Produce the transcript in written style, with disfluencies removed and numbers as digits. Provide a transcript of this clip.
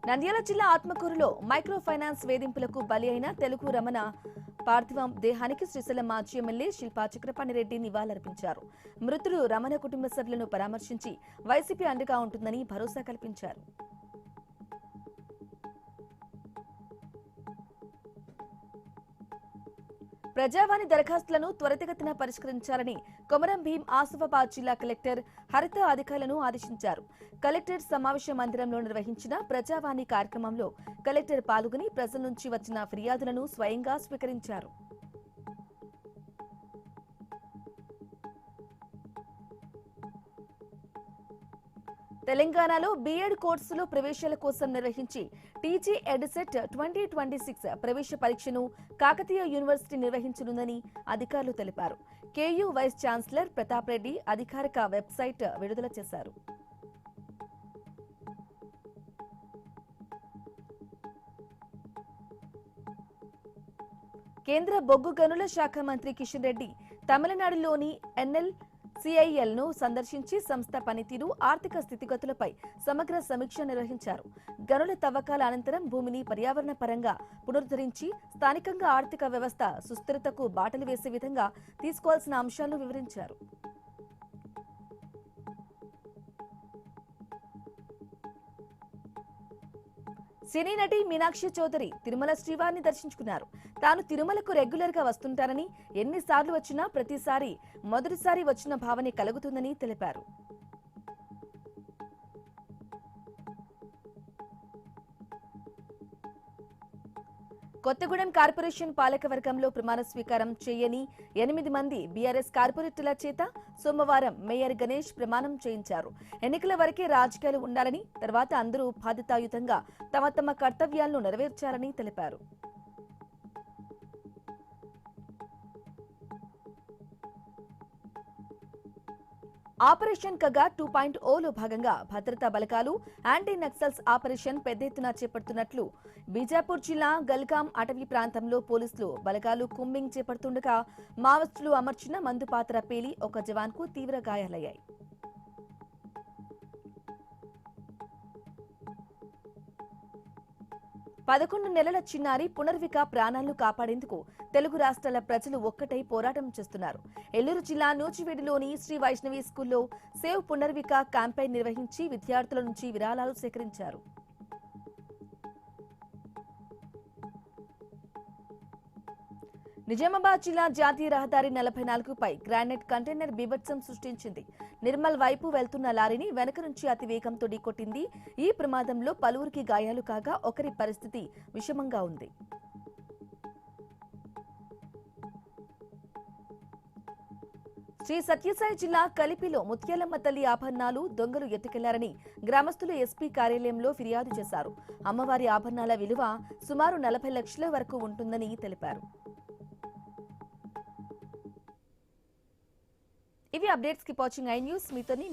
నంద్యాల జిల్లా ఆత్మకూరులో micro finance వేధింపులకు బలి అయిన తెలుగు రమణ పార్థివం దేహానికి శ్రీశైలం మాజీ ఎమ్మెల్యే శిల్పా చక్రపాణిరెడ్డి నివాళులర్పించారు. మృతుడు రమణ కుటుంబ సభ్యులను పరామర్శించి వైసీపీ అండగా ఉంటుందని భరోసా కల్పించారు. ప్రజావాణి దరఖాస్తులను త్వరితగతిన పరిష్కరించాలని కొమరం భీం ఆసిఫాబాద్ జిల్లా కలెక్టర్ హరిత అధికారులను ఆదేశించారు. కలెక్టరేట్ సమావేశ మందిరంలో నిర్వహించిన ప్రజావాణి కార్యక్రమంలో కలెక్టర్ పాల్గొని ప్రజల నుంచి వచ్చిన ఫిర్యాదులను స్వయంగా స్వీకరించారు. తెలంగాణలో బీఎడ్ కోర్సులో ప్రవేశాల కోసం నిర్వహించి టీజీ ఎడ్సెట్ 2026 ప్రవేశ పరీక్షను కాకతీయ యూనివర్సిటీ నిర్వహించనుందని అధికారులు తెలిపారు. KU vice chancellor Pratap Reddy అధికారిక వెబ్సైట్ విడుదల చేశారు. కేంద్ర బొగ్గు గనుల శాఖ మంత్రి కిషన్ రెడ్డి తమిళనాడులోని NLCIL ను సందర్శించి సంస్థ పనితీరు, ఆర్థిక స్థితిగతులపై సమగ్ర సమీక్ష నిర్వహించారు. గనుల తవ్వకాల అనంతరం భూమిని పర్యావరణ పరంగా పునరుద్ధరించి స్థానికంగా ఆర్థిక వ్యవస్థ సుస్థిరతకు బాటలు వేసే విధంగా తీసుకోవాల్సిన అంశాలను వివరించారు. సినీ నటి మీనాక్షి చౌదరి తిరుమల శ్రీవారిని దర్శించుకున్నారు. తాను తిరుమలకు రెగ్యులర్ గా వస్తుంటానని, ఎన్నిసార్లు వచ్చినా ప్రతిసారి మొదటిసారి వచ్చిన భావనే కలుగుతుందని తెలిపారు. కొత్తగూడెం కార్పొరేషన్ పాలకవర్గంలో ప్రమాణ స్వీకారం చేయని 8 మంది బీఆర్ఎస్ కార్పొరేటర్ల చేత సోమవారం మేయర్ గణేష్ ప్రమాణం చేయించారు. ఎన్నికల వరకే రాజకీయాలు ఉండాలని, తర్వాత అందరూ బాధ్యతాయుతంగా తమ తమ కర్తవ్యాలను నెరవేర్చాలని తెలిపారు. ఆపరేషన్ కగా 2.0లో భాగంగా భద్రతా బలగాలు యాంటీ నక్సల్స్ ఆపరేషన్ పెద్ద ఎత్తున చేపడుతున్నట్లు బీజాపూర్ జిల్లా గల్గాం అటవీ ప్రాంతంలో పోలీసులు బలగాలు కూంబింగ్ చేపడుతుండగా మావోయిస్టులు అమర్చిన మందు పాత్ర పేలి ఒక జవాన్కు తీవ్ర గాయాలయ్యాయి. పదకొండు నెలల చిన్నారి పునర్విక ప్రాణాలను కాపాడేందుకు తెలుగు రాష్ట్రాల ప్రజలు ఒక్కటై పోరాటం చేస్తున్నారు. ఏలూరు జిల్లా నూజివీడులోని శ్రీ వైష్ణవి స్కూల్లో సేవ్ పునర్విక క్యాంపెయిన్ నిర్వహించి విద్యార్థుల నుంచి విరాళాలు సేకరించారు. నిజామాబాద్ జిల్లా జాతీయ రహదారి 44పై గ్రానైట్ కంటైనర్ బీభత్సం సృష్టించింది. నిర్మల్ వైపు వెళ్తున్న లారీని వెనక నుంచి అతి వేగంతో ఢీకొట్టింది. ఈ ప్రమాదంలో పలువురికి గాయాలు కాగా ఒకరి పరిస్థితి విషమంగా ఉంది. శ్రీ సత్యసాయి జిల్లా కలిపిలో ముత్యాలమ్మ తల్లి ఆభరణాలు దొంగలు ఎత్తుకెళ్లారని గ్రామస్తులు ఎస్పీ కార్యాలయంలో ఫిర్యాదు చేశారు. అమ్మవారి ఆభరణాల విలువ సుమారు 40 లక్షల వరకు ఉంటుందని తెలిపారు. ఇవి updates. Keep watching I news. మీతోని